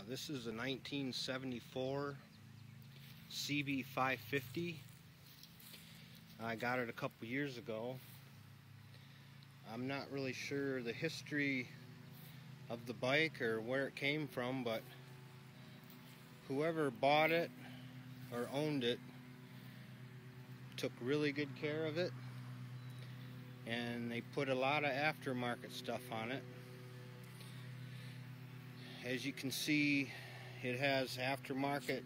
This is a 1974 CB550. I got it a couple years ago. I'm not really sure the history of the bike or where it came from, but whoever bought it or owned it took really good care of it, and they put a lot of aftermarket stuff on it. As you can see, it has aftermarket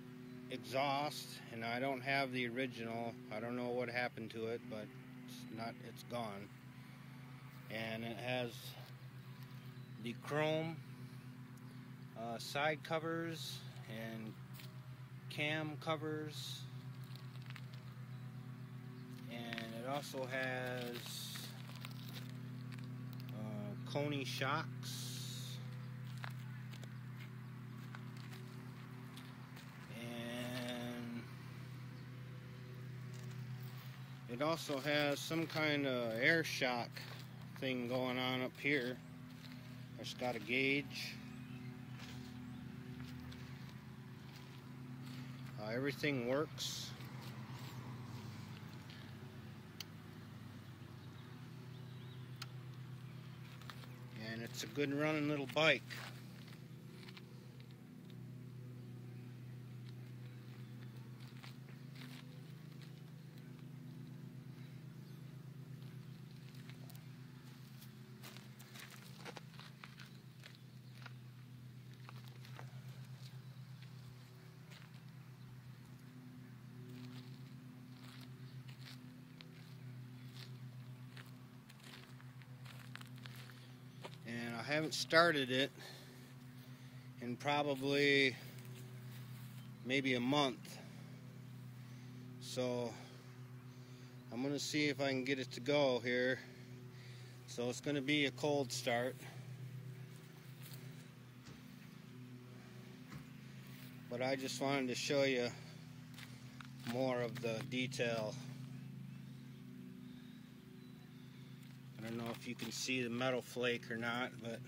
exhaust, and I don't have the original. I don't know what happened to it, but it's gone. And it has the chrome side covers and cam covers, and it also has Koni shocks. And it also has some kind of air shock thing going on up here. It's got a gauge. Everything works. And it's a good running little bike. And I haven't started it in probably maybe a month, so I'm gonna see if I can get it to go here. So it's gonna be a cold start, but I just wanted to show you more of the detail. I don't know if you can see the metal flake or not, but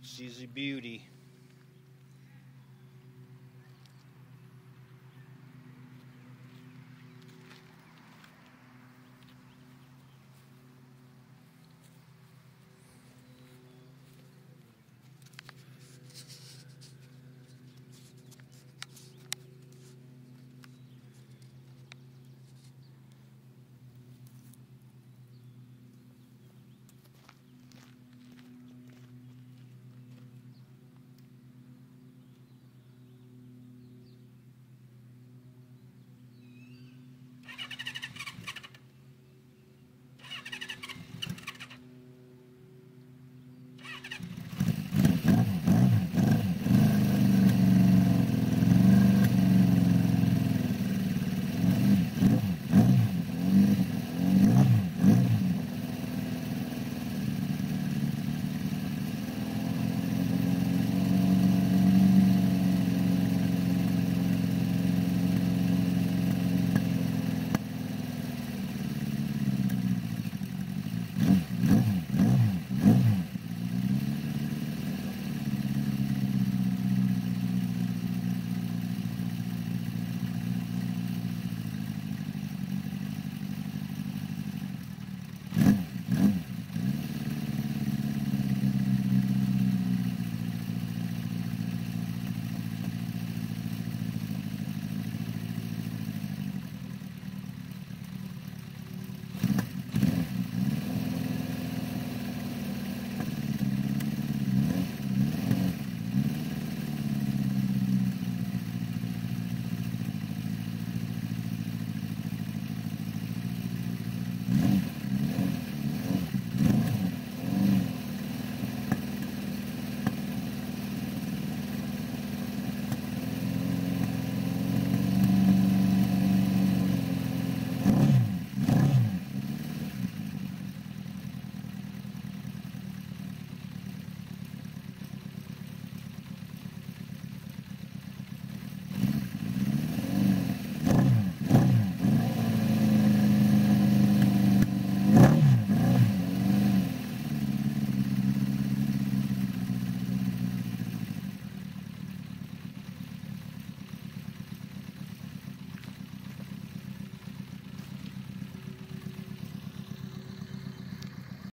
she's a beauty.